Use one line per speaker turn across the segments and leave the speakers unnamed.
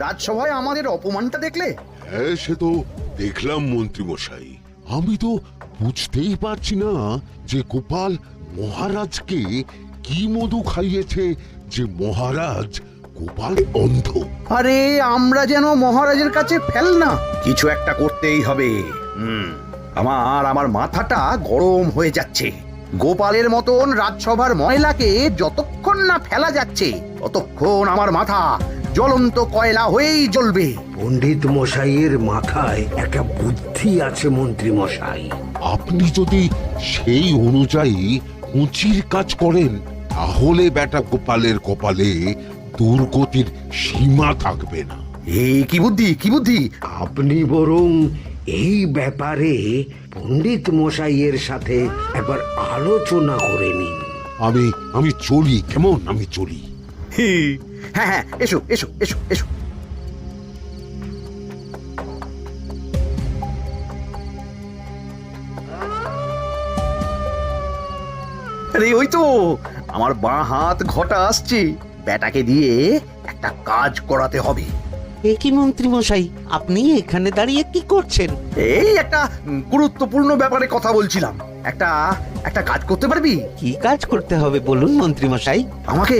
রাজসভায় আমাদের অপমানটা দেখলে?
হ্যাঁ, সে তো দেখলাম মন্ত্রী মশাই। আমি তো বুঝতেই পারছি না যে গোপাল মহারাজকে কি মধু খাইয়েছে যে মহারাজ গোপাল অন্ধ।
আরে আমরা যেন মহারাজের কাছে ফেল না, কিছু একটা করতেই হবে। আমার মাথাটা গরম হয়ে যাচ্ছে। গোপালের মতন রাজসভার ময়লাকে যতক্ষণ না ফেলা যাচ্ছে ততক্ষণ আমার মাথা জ্বলন্ত কয়লা হয়েই জ্বলবে।
পণ্ডিত মশাইয়ের মাথায় একটা বুদ্ধি আছে মন্ত্রী মশাই।
আপনি যদি সেই অনুযায়ী উঁচির কাজ করেন তাহলে বেটা গোপালের কপালে দুর্গতির সীমা থাকবে না।
এই কি বুদ্ধি, কি বুদ্ধি?
আপনি বরং এই ব্যাপারে পণ্ডিত মশাইয়ের সাথে একবার আলোচনা করে নিন।
আমি চলি, কেমন? আমি চলি।
হ্যাঁ হ্যাঁ, এসো এসো এসো এসো। আরে ওই তো আমার বাঁ হাত ঘটা আসছে, বেটাকে দিয়ে একটা কাজ করাতে হবে।
এ কি মন্ত্রী মশাই, আপনি এখানে দাঁড়িয়ে কি করছেন?
এই একটা গুরুত্বপূর্ণ ব্যাপারে কথা বলছিলাম। একটা একটা কাজ করতে পারবি?
কি কাজ করতে হবে বলুন মন্ত্রী মশাই।
আমাকে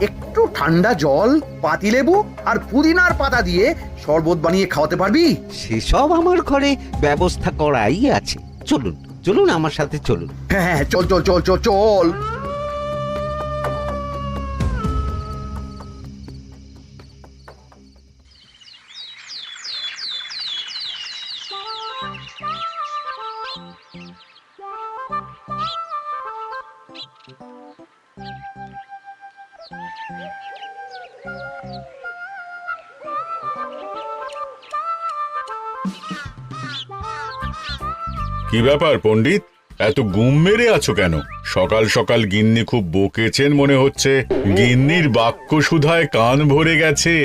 একটু ঠান্ডা জল, পাতিলেবু আর পুদিনার পাতা দিয়ে শরবত বানিয়ে খাওয়াতে পারবি?
সেসব আমার ঘরে ব্যবস্থা করাই আছে। চলুন চলুন আমার সাথে চলুন।
হ্যাঁ হ্যাঁ, চল চল চল চল চল।
কি ব্যাপার পণ্ডিত, এত গুম মেরে আছো কেন? সকাল সকাল গিন্নি খুব বকেছেন মনে হচ্ছে। গিন্নির বাক্য সুধায় কান ভরে গেছে,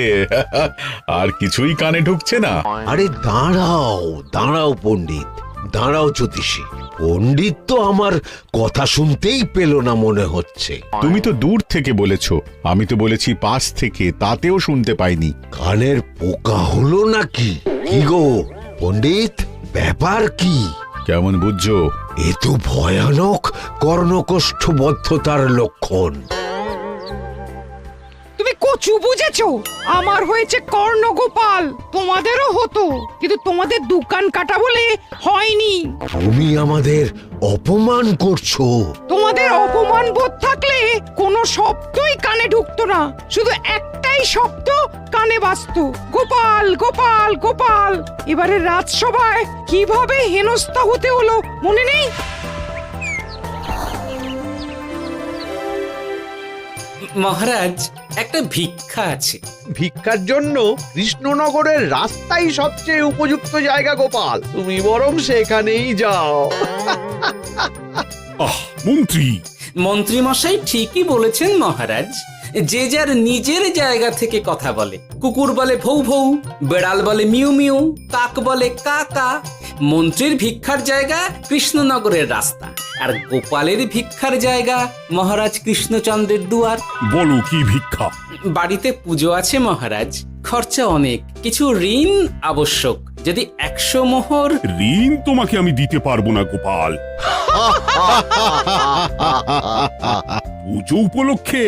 আর কিছুই কানে ঢুকছে না।
আরে দাঁড়াও দাঁড়াও পণ্ডিত, দাঁড়াও জ্যোতিষী। পণ্ডিত তো আমার কথা শুনতেই পেল না মনে হচ্ছে।
তুমি তো দূর থেকে বলেছ, আমি তো বলেছি পাশ থেকে, তাতেও শুনতে পাইনি।
কানের পোকা হলো নাকি? কি গো পণ্ডিত, ব্যাপার কি?
কেমন বুঝছো?
এ তো ভয়ানক কর্ণকোষ্ঠবদ্ধতার লক্ষণ।
তুমি কচু বুঝেছো? আমার হয়েছে কর্ণগোপাল, তোমাদেরও হতো, কিন্তু তোমাদের দোকান কাটা বলে হয়নি।
তুমি আমাদের অপমান করছো।
তোমাদের অপমান বোধ থাকলে কোনো শব্দই কানে ঢুকতো না, শুধু একটাই শব্দ কানে বাজতো, গোপাল গোপাল গোপাল। এবারে রাজসভায় কিভাবে হেনস্থা হতে হলো মনে নেই?
মহারাজ, একটা ভিক্ষা আছে।
ভিক্ষার জন্য কৃষ্ণনগরের রাস্তাই সবচেয়ে উপযুক্ত জায়গা গোপাল, তুমি বরং সেখানেই যাও।
মন্ত্রী,
মন্ত্রী মশাই ঠিকই বলেছেন মহারাজ। যে যার নিজের জায়গা থেকে কথা বলে। কুকুর বলে ভৌ ভৌ, বেড়াল বলে মিউ মিউ, কাক বলে কা কা। মন্ত্রীর ভিক্ষার জায়গা কৃষ্ণনগরের রাস্তা, আর গোপালের ভিক্ষার জায়গা মহারাজ কৃষ্ণচন্দ্রের দুয়ার।
বলো কি ভিক্ষা?
বাড়িতে পুজো আছে মহারাজ, খরচা অনেক, কিছু ঋণ আবশ্যক। যদি 100 মোহর।
ঋণ তোমাকে আমি দিতে পারবো না গোপাল। পুজো উপলক্ষে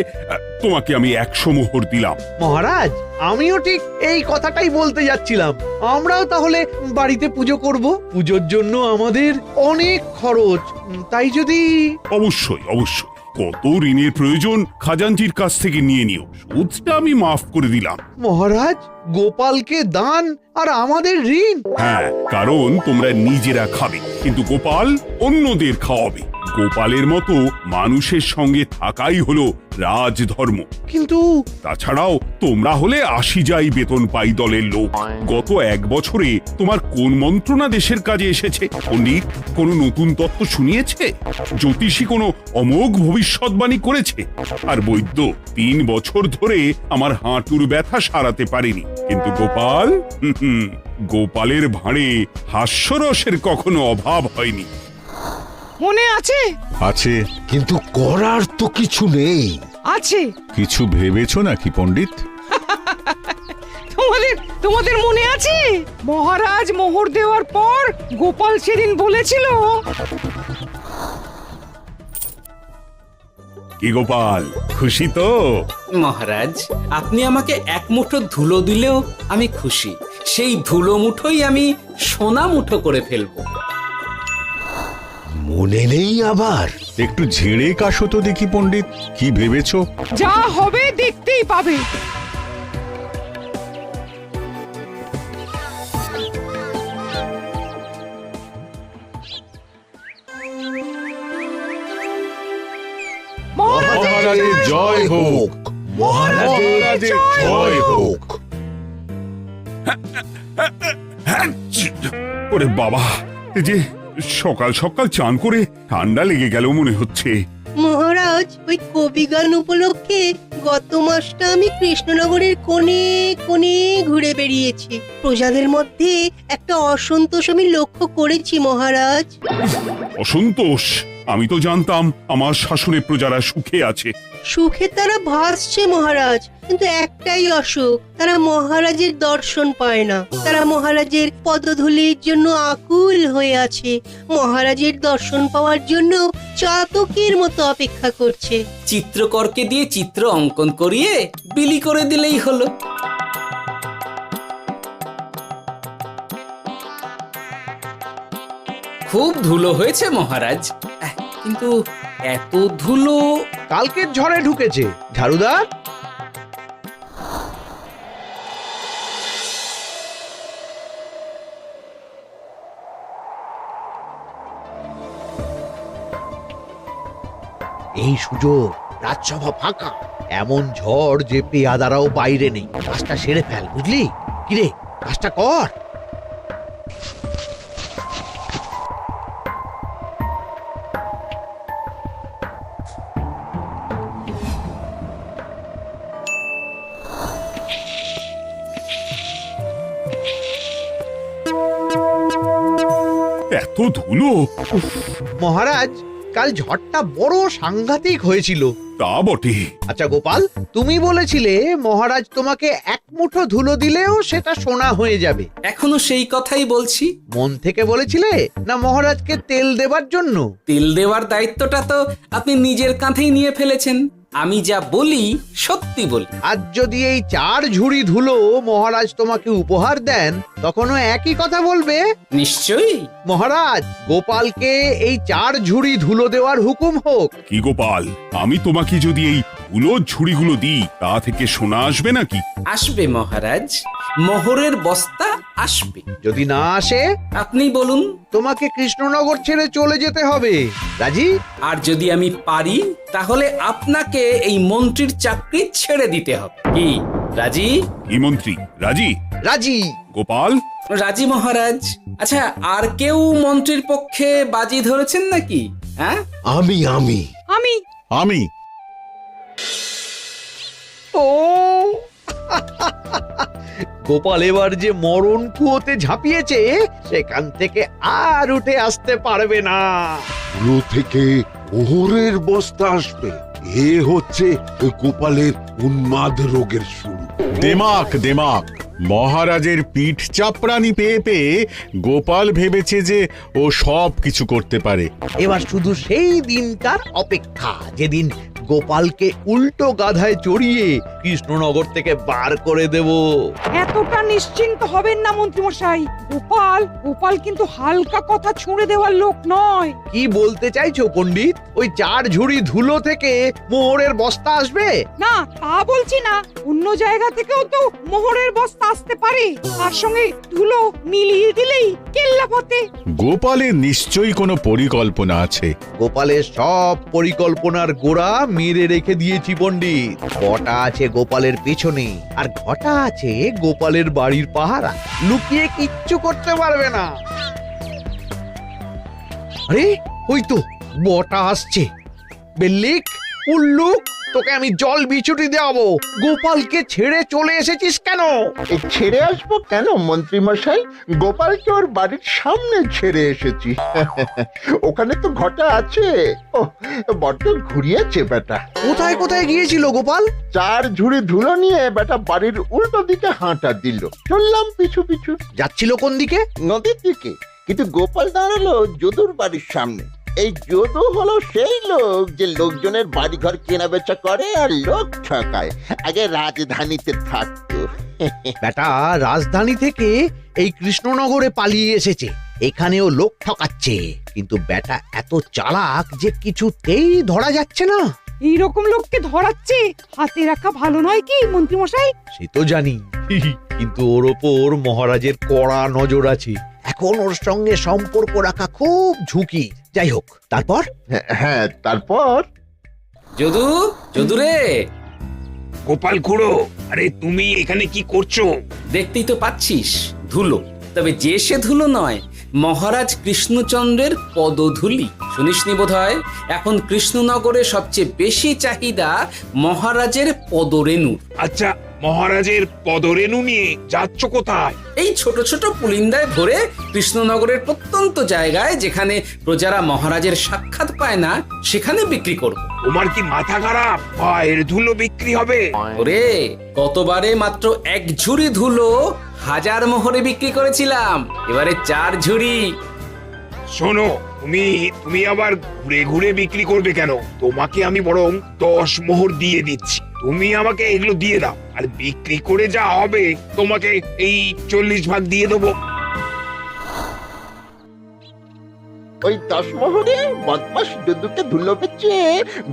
তোমাকে আমি 100 মোহর দিলাম।
মহারাজ, আমিও ঠিক এই কথাটাই বলতে যাচ্ছিলাম। আমরাও তাহলে বাড়িতে পুজো করব। পুজোর জন্য আমাদের অনেক খরচ, তাই যদি...
অবশ্যই অবশ্যই, কত ঋণের প্রয়োজন খাজাঞ্চির কাছ থেকে নিয়ে নিও, সুদটা আমি মাফ করে দিলাম।
মহারাজ, গোপালকে দান আর আমাদের ঋণ?
হ্যাঁ, কারণ তোমরা নিজেরা খাবে, কিন্তু গোপাল অন্যদের খাওয়াবে। গোপালের মতো মানুষের সঙ্গে থাকাই হলো রাজধর্ম।
কিন্তু
তাছাড়াও তোমরা হলে 80 যাই বেতন পাই দলের লোক। গত 1 বছরে তোমার কোন মন্ত্রণা দেশের কাজে এসেছে? পণ্ডিত কোনো নতুন তত্ত্ব শুনিয়েছে? জ্যোতিষী কোনো অমোঘ ভবিষ্যৎবাণী করেছে? আর বৈদ্য 3 বছর ধরে আমার হাঁটুর ব্যথা সারাতে পারেনি। কিন্তু গোপাল, গোপালের ভাঁড়ে হাস্যরসের কখনো অভাব হয়নি।
মনে আছে?
আছে।
কিন্তু করার তো কিছু নেই।
আছে।
কিছু ভেবেছো নাকি পণ্ডিত?
তোমাদের তোমাদের মনে আছে মহারাজ মোহর দেওয়ার পর গোপাল সেদিন বলেছিল,
কি গোপাল, খুশি তো?
মহারাজ, আপনি আমাকে এক মুঠো ধুলো দিলেও আমি খুশি। সেই ধুলো মুঠোই আমি সোনা মুঠো করে ফেলবো।
মনে নেই আবার?
একটু ঝেড়ে কাশো তো দেখি পণ্ডিত, কি ভেবেছো?
যা হবে দেখতেই পাবে।
মহারাজের জয় হোক, মহারাজের জয় হোক।
ওরে বাবা, এই যে সকাল সকাল চান করে ঠান্ডা লেগে গেল মনে হচ্ছে।
মহারাজ, ওই কবি গান উপলক্ষে গত মাসটা আমি কৃষ্ণনগরের কোণে কোণে ঘুরে বেরিয়েছি। প্রজাদের মধ্যে একটা অসন্তোষ আমি লক্ষ্য করেছি মহারাজ।
অসন্তোষ? আমি তো জানতাম আমার শাসনে প্রজারা সুখে আছে।
সুখে তারা ভাসছে মহারাজ, কিন্তু একটাই অসুখ, তারা মহারাজের দর্শন পায় না। তারা মহারাজের পদধূলির জন্য আকুল হয়ে আছে, মহারাজের দর্শন পাওয়ার জন্য চাতকের মতো অপেক্ষা করছে।
চিত্রকরকে দিয়ে চিত্র অঙ্কন করিয়ে বিলি করে দিলেই হলো। খুব ধুলো হয়েছে মহারাজ, কিন্তু এত ধুলো।
কালকের ঝড়ে ঢুকেছে। ঝাড়ুদার, এই সুযোগ, রাজসভা ফাঁকা, এমন ঝড় যে পেয়াদারাও বাইরে নেই। কাজটা সেরে ফেল, বুঝলি? কিরে, কাজটা কর।
এত ধুলো! উফ,
মহারাজ, কাল ঝড়টা বড় সাংঘাতিক হয়েছিল।
তা বটে।
আচ্ছা গোপাল, তুমি বলেছিলে মহারাজ তোমাকে এক মুঠো ধুলো দিলেও সেটা সোনা হয়ে যাবে।
এখনো সেই কথাই বলছি।
মন থেকে বলেছিলে না মহারাজকে তেল দেবার জন্য?
তেল দেওয়ার দায়িত্বটা তো আপনি নিজের কাঁধেই নিয়ে ফেলেছেন। আমি যা বলি সত্যি বলি।
আজ যদি এই 4 ঝুড়ি ধুলো মহারাজ তোমাকে উপহার দেন, তখনও একই কথা বলবে?
নিশ্চয়ই।
মহারাজ, গোপালকে এই 4 ঝুড়ি ধুলো দেওয়ার হুকুম হোক।
কি গোপাল, আমি তোমাকে যদি এই ধুলো ঝুড়িগুলো দিই, তা থেকে সোনা আসবে নাকি?
আসবে মহারাজ, মোহরের বস্তা আসবে।
যদি না আসে,
আপনি বলুন।
তোমাকে কৃষ্ণনগর ছেড়ে চলে যেতে হবে। রাজি?
আর যদি আমি পারি, তাহলে আপনাকে এই মন্ত্রীর চাকরি ছেড়ে দিতে হবে। কি রাজি?
কি মন্ত্রী, রাজি?
রাজি।
গোপাল?
রাজি মহারাজ। আচ্ছা, আর কেউ মন্ত্রীর পক্ষে বাজি ধরেছেন নাকি? হ্যাঁ,
আমি আমি
আমি
আমি
ও গোপাল এবার যে মরণ কুয়োতে ঝাঁপিয়েছে, সেখান থেকে আর উঠে আসতে পারবে না।
পুরো থেকে মোহরের বস্তা আসবে। এ হচ্ছে গোপালের উন্মাদ রোগের শুরু।
দেমাক দেমাক, মহারাজের পিঠ চাপড়ানি পেয়ে পেয়ে গোপাল ভেবেছে যে ও সব কিছু করতে পারে।
এবার শুধু সেই দিনটার অপেক্ষা, যেদিন গোপালকে উল্টো গাধায় চড়িয়ে কৃষ্ণনগর থেকে বার করে দেব।
এতটা নিশ্চিন্ত হবেন না মন্ত্রী মশাই। গোপাল কিন্তু হালকা কথা ছুঁড়ে দেওয়ার লোক নয়।
কি বলতে চাইছো পণ্ডিত? ওই 4 ঝুড়ি ধুলো থেকে মোহরের বস্তা আসবে?
না, তা বলছি না। অন্য জায়গা থেকেও তো মোহরের বস্তা আসতে পারে। তার সঙ্গে ধুলো মিলিয়ে দিলেই কেল্লা ফতে।
গোপালের নিশ্চয়ই কোনো পরিকল্পনা আছে।
গোপালের সব পরিকল্পনার গোড়া মেরে রেখে দিয়েছি পণ্ডিত। ঘটা আছে গোপালের পেছনে, আর ঘটা আছে গোপালের বাড়ির পাহারা। লুকিয়ে কিচ্ছু করতে পারবে না। আরে ওই তো বটা আসছে। বেল্লিক, উল্লুক, তোকে আমি জল বিছুটি দেওয়াবো। গোপালকে ছেড়ে চলে এসেছিস কেন?
ছেড়ে আসবো কেন মন্ত্রী মশাই? গোপালকে ওর বাড়ির সামনে ছেড়ে এসেছি। ওখানে তো ঘটা আছে। ও বড্ড ঘুরিয়েছে বেটা।
কোথায় কোথায় গিয়েছিল গোপাল?
4 ঝুড়ি ধুলো নিয়ে বেটা বাড়ির উল্টো দিকে হাঁটা দিল। চললাম পিছু পিছু।
যাচ্ছিল কোন দিকে?
নদীর দিকে। কিন্তু গোপাল দাঁড়ালো যদুর বাড়ির সামনে। এই যদু হলো সেই লোক যে লোকজনের বাড়িঘর কেনা বেচা করে আর লোক ঠকায়। আগে রাজধানীতে থাকতো।
বেটা রাজধানী থেকে এই কৃষ্ণনগরে পালিয়ে এসেছে, এখানেও লোক ঠকাচ্ছে। কিন্তু বেটা এত চালাক যে কিছুতেই ধরা যাচ্ছে না।
এইরকম লোককে ধরাচ্ছে হাতে রাখা ভালো নয় কি মন্ত্রী মশাই?
সে তো জানি, কিন্তু ওর ওপর মহারাজের কড়া নজর আছে। এখন ওর সঙ্গে সম্পর্ক রাখা খুব ঝুঁকি। যাই হোক, তারপর?
হ্যাঁ তারপর
যদু, যদু রে,
গোপাল খুড়ো, আরে তুমি এখানে কি করছো?
দেখতেই তো পাচ্ছিস ধুলো। তবে যে সে ধুলো নয়, মহারাজ কৃষ্ণচন্দ্রের পদধূলি। শুনিসনি বোধহয় এখন কৃষ্ণনগরে সবচেয়ে বেশি চাহিদা মহারাজের পদরেণু।
আচ্ছা, মহারাজের পদরেণু নিয়ে যাচ্ছ কোথায়?
এই ছোট ছোট পুলিন্দায় ভরে কৃষ্ণনগরের প্রত্যন্ত জায়গায় যেখানে প্রজারা মহারাজের সাক্ষাৎ পায় না সেখানে বিক্রি করব।
তোমার কি মাথা খারাপ? পায়ের ধুলো বিক্রি হবে?
ওরে, গতবারে মাত্র 1 ঝুড়ি ধুলো 1000 মোহরে বিক্রি করেছিলাম, এবারে 4 ঝুড়ি।
শোনো, তুমি আবার ঘুরে ঘুরে বিক্রি করবে কেন? তোমাকে আমি বরং 10 মোহর দিয়ে দিচ্ছি। তুমি আমাকে এগুলো দিয়ে দাও, আর বিক্রি করে যা হবে তোমাকে এই 40 ভাগ দিয়ে দেবো।
ওই 10 মোহরে বদমাস যদুকে ধুলো বেচে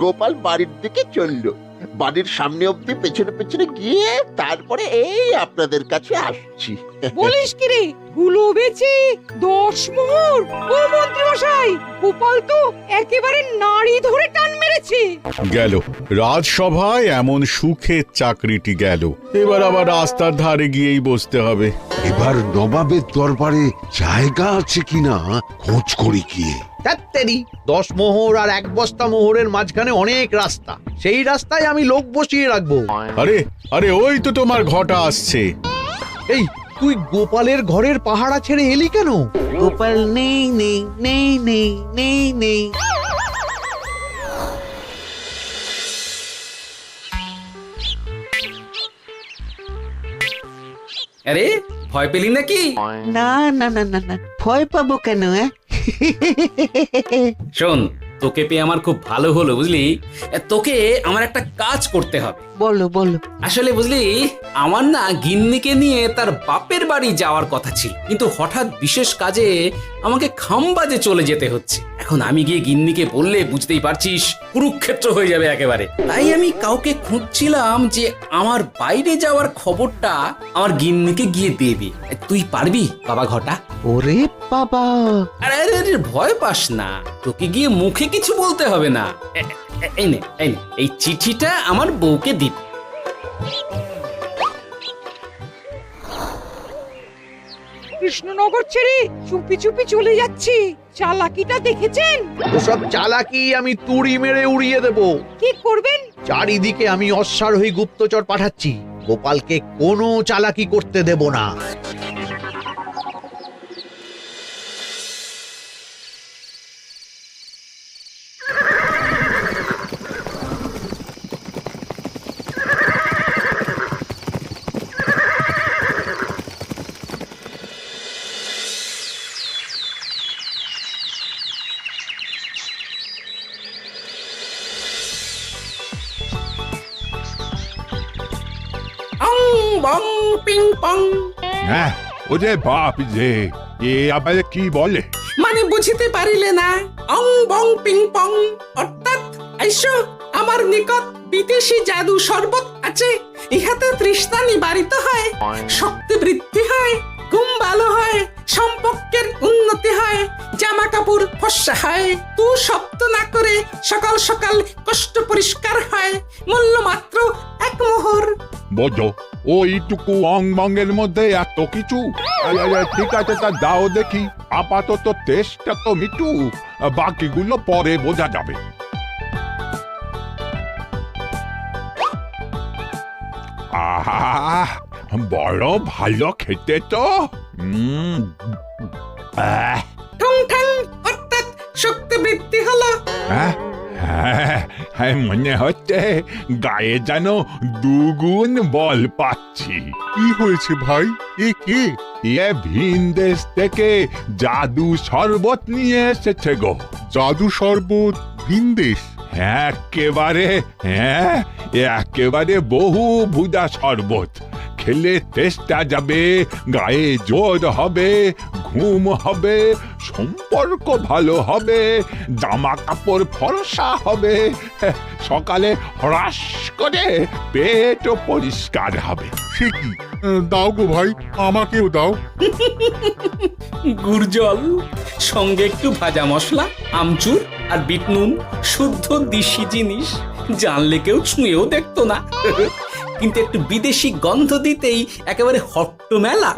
গোপাল বাড়ির দিকে চললো। বাড়ির সামনে অব্দি পেছনে পেছনে গিয়ে তারপরে এই আপনাদের কাছে আসছি।
বলিস কি রে, ধুলো বেচে 10 মোহর? ও মন্ত্রী মশাই, গোপাল তো একেবারে নাড়ি ধরে টান মেরেছে।
গেল রাজসভায় এমন সুখের চাকরিটি গেল। এবার আবার রাস্তার ধারে গিয়েই বসতে হবে।
এবার নবাবের দরবারে জায়গা আছে কিনা খোঁজ করি গিয়ে।
তাত্তেরি 10 মোহর আর 1 বস্তা মোহরের মাঝখানে অনেক রাস্তা, সেই রাস্তায় আমি লোক বসিয়ে রাখবো।
আরে আরে, ওই তো তোমার ঘটা আসছে।
এই তুই গোপালের ঘরের পাহারা ছেড়ে এলি কেন?
গোপাল নেই নেই নেই নেই নেই নেই।
আরে, ভয় পেলি নাকি?
না না না না না, ভয় পাবো কেন?
শোন, তোকে পেয়ে আমার খুব ভালো হলো বুঝলি। তোকে আমার একটা কাজ করতে হবে।
বলো বলো।
আসলে বুঝলি, আমার না গিন্নিকে নিয়ে তার বাপের বাড়ি যাওয়ার কথা ছিল, কিন্তু হঠাৎ বিশেষ কাজে আমাকে খামবাজে চলে যেতে হচ্ছে। এখন আমি গিয়ে গিন্নিকে বললে বুঝতেই পারছিস কুরুক্ষেত্র হয়ে যাবে একেবারে। তাই আমি কাউকে খুঁজছিলাম যে আমার বাইরে যাওয়ার খবরটা আমার গিন্নিকে গিয়ে দেবে। তুই পারবি বাবা ঘটা?
ওরে বাবা,
আরে আরে আরে, ভয় পাস না, তোকে গিয়ে মুখে কিছু বলতে হবে না। এই নে, এই চিঠিটা আমার বউকে দিবি।
কৃষ্ণনগর ছেড়ে চুপি চুপি চলে যাচ্ছি, চালাকিটা দেখেছেন?
ওসব চালাকি আমি তুড়ি মেরে উড়িয়ে দেব।
কি করবেন?
চারিদিকে আমি অশ্বারোহী গুপ্তচর পাঠাচ্ছি, গোপালকে কোনো চালাকি করতে দেব না।
অং বং পিং পং।
হ্যাঁ, ওরে বাপ রে, এ আবার কি বলে?
মানে বুঝিতে পারিলে না? অং বং পিং পং অর্থাৎ আইসো আমার নিকট বিদেশি জাদু শরবত আছে। ইহাতে তৃষ্ণা নিবারিত হয়, শক্তি বৃদ্ধি হয়, ঘুম ভালো হয়, সম্পর্কের উন্নতি হয়, জামা কাপড় ফর্সা হয়, তু শব্দ না করে সকাল সকাল কষ্ট পরিষ্কার হয়, মূল্য মাত্র 1 মোহর।
বোঝো, ওইটুকু অং বঙ্গের মধ্যে এত কিছু? ঠিক আছে, তা দাও দেখি। আপাতত টেস্টটা তো মিটু, বাকিগুলো পরে বোঝা যাবে।
আহ বড় ভালো খেতে তো আহ,
ঠং ঠং অর্থাৎ শক্তি বৃদ্ধি হলো।
হ্যাঁ, হ্যাঁ, মনে হচ্ছে গায়ে যেন দুগুণ বল পাচ্ছি। কি হয়েছে ভাই? এ কে? এ ভিন দেশ থেকে জাদু শরবত নিয়ে এসেছে গো। জাদু শরবত ভিন দেশ? একেবারে, হ্যাঁ, একেবারে বহু ভুজা শরবত। খেলে তেষ্টা যাবে, গায়ে জোর হবে, ঘুম হবে, সম্পর্ক ভালো হবে, জামা কাপড় ফর্সা হবে, সকালে হ্রাস করে পেটও পরিষ্কার হবে। সে কি? দাও গো ভাই, আমাকেও দাও।
গুড় জল, সঙ্গে একটু ভাজা মশলা, আমচুর আর বিট নুন, শুদ্ধ দেশি জিনিস। জানলে কেউ ছুঁয়েও দেখতো না, কিন্তু একটু বিদেশি গন্ধ দিতেই একেবারে হট্ট মেলা।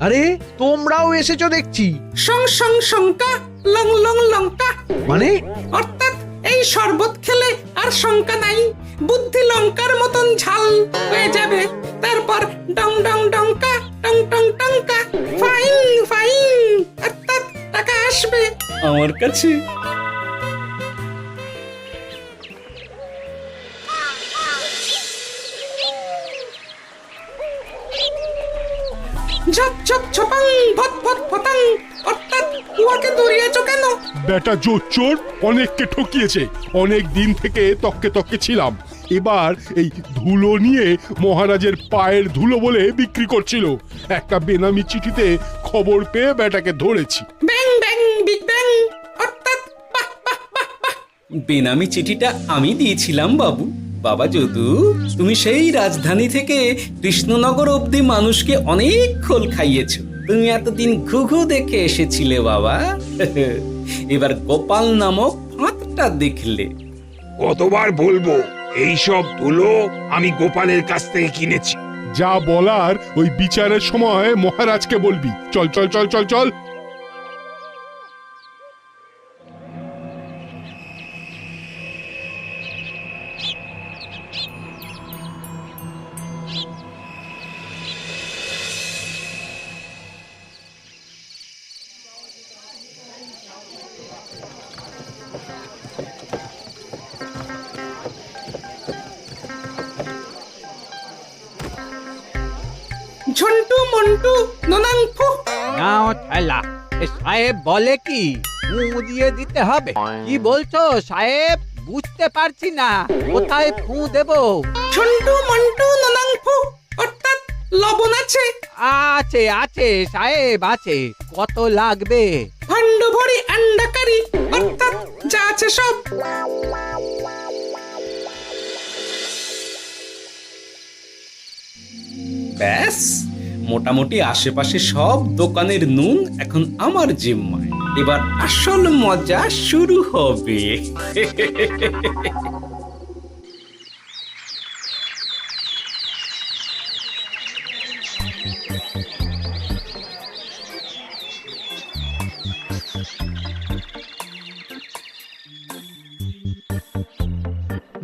আরে তোমরাও এসেছো দেখছি।
সং সং শঙ্কা, লং লং লঙ্কা।
মানে
অর্থাৎ এই শরবত খেলে আর শঙ্কা নাই, বুদ্ধি লঙ্কার মতন ঝাল হয়ে যাবে। তারপর ডং ডং ডঙ্কা, টং টং টঙ্কা, ফাইন ফাইন, অর্থাৎ টাকা আসবে
আমার কাছে।
ঝপ ঝপ ছপাং, ভট ভট ফটাং, অর্থাৎ উহাকে দৌড়িয়েছ কেন?
বেটা জোচ্চোর অনেককে ঠকিয়েছে। অনেক দিন থেকে তককে তককে ছিলাম। এবার এই ধুলো নিয়ে মহারাজের পায়ের ধুলো বলে বিক্রি করছিল। একটা বেনামি চিঠিতে খবর পেয়ে বেটাকে ধরেছি।
ব্যাং ব্যাং বিগ ব্যাং, অর্থাৎ বাহ বাহ বাহ বাহ।
বেনামি চিঠিটা আমি দিয়েছিলাম বাবু। বাবা যদু, তুমি সেই রাজধানী থেকে কৃষ্ণনগর অবধি মানুষকে অনেক খোল খাইয়েছো। তুমি এতদিন ঘুঘু দেখে এসেছিলে বাবা, এবার গোপাল নামক ফাঁদটা দেখলে।
কতবার বলবো, এইসব ধুলো আমি গোপালের কাছ থেকে কিনেছি।
যা বলার ওই বিচারের সময় মহারাজকে বলবি। চল চল চল চল চল।
ঝন্টু মন্টু ননাং ফু।
নাও ঠেলা। সাহেব বলে কি ফু দিয়ে দিতে হবে? কি বলছো সাহেব? বুঝতে পারছি না, কোথায় ফু দেব?
ঝন্টু মন্টু ননাং ফু, অর্থাৎ লবণ আছে?
আছে আছে সাহেব আছে। কত লাগবে?
ভান্ড ভরি আন্ডাকারি, অর্থাৎ যা আছে সব।
ব্যাস, মোটামুটি আশেপাশে সব দোকানের নুন এখন আমার জিম্মায়। এবার আসল মজা শুরু হবে।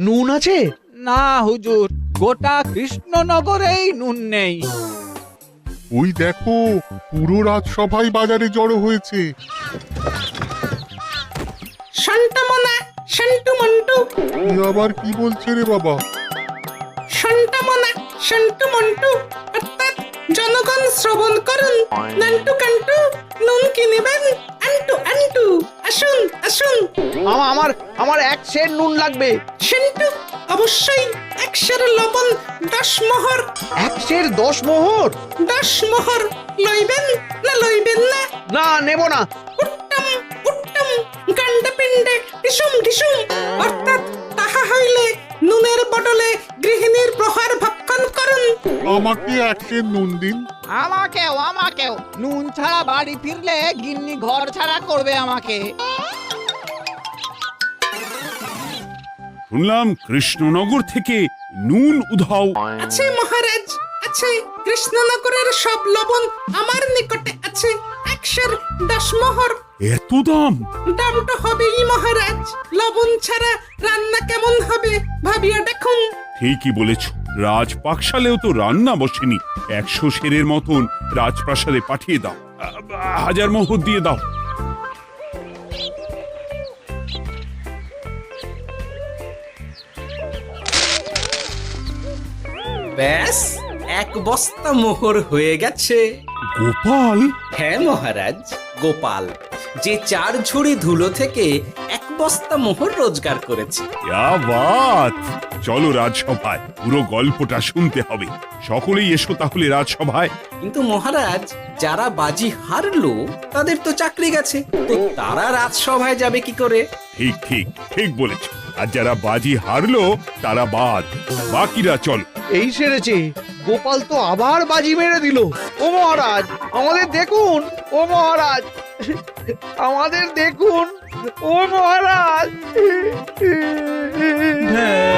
নুন আছে?
না হুজুর, গোটা কৃষ্ণনগরেই নুন নেই।
ওই দেখো, পুরো রাজসভাই বাজারে জড়ো হয়েছে।
শান্তামনা, শান্টু মন্টু।
আবার কি বলছে রে বাবা?
শান্তামনা, শান্টু মন্টু, অর্থাৎ জনগণ শ্রবণ করুন। নান্টু কান্টু, নুন কিনিবেন আন্টু আন্টু। আসুন আসুন।
আমার আমার এক সের নুন লাগবে।
শান্টু, অবশ্যই 100 লবণ 10 মোহর।
এক সের 10 মোহর?
10 মোহর লইবেন না লইবেন না?
না, নেব না।
উত্তম উত্তম, গান্ডা পিণ্ডে ঢিসুম ঢিসুম, অর্থাৎ তাহা হইলে নুনের বদলে গৃহিণীর প্রহার ভক্ষণ করুন।
আমাকে এক সের নুন দিন।
আমাকেও আমাকেও। নুন ছাড়া বাড়ি ফিরলে গিন্নি ঘর ছাড়া করবে আমাকে।
শুনলাম কৃষ্ণনগর থেকে নুন উধাও।
আছে মহারাজ, আছে। কৃষ্ণনগরের সব লবণ আমার নিকটে আছে। 110 মোহর।
এত দাম?
দাম তো হবেই মহারাজ। লবণ ছাড়া রান্না কেমন হবে ভাবিয়া দেখুন।
ঠিকই বলেছ। রাজপাকশালেও তো রান্না বসেনি। 100 সেরের মতন রাজপ্রাসাদে পাঠিয়ে দাও। 1000 মোহর দিয়ে দাও।
ব্যাস 1 বস্তা মোহর হয়ে গেছে।
গোপাল,
হ্যাঁ মহারাজ, গোপাল যে 4 ঝুড়ি ধুলো থেকে 1 বস্তা মোহর রোজগার করেছে।
ইয়া বাত! চলো রাজসভায়, পুরো গল্পটা শুনতে হবে। সকলেই এসো তাহলে রাজসভায়।
কিন্তু মহারাজ, যারা বাজি হারলো তাদের তো চাকরি গেছে, তো তারা রাজসভায় যাবে কি করে?
ঠিক ঠিক ঠিক বলেছ। আর যারা বাজি হারলো তারা বাদ, বাকিরা চলো।
এই সেরেছে, গোপাল তো আবার বাজি মেরে দিল। ও মহারাজ, আমাদের দেখুন। ও মহারাজ, আমাদের দেখুন। ও মহারাজ।
হ্যাঁ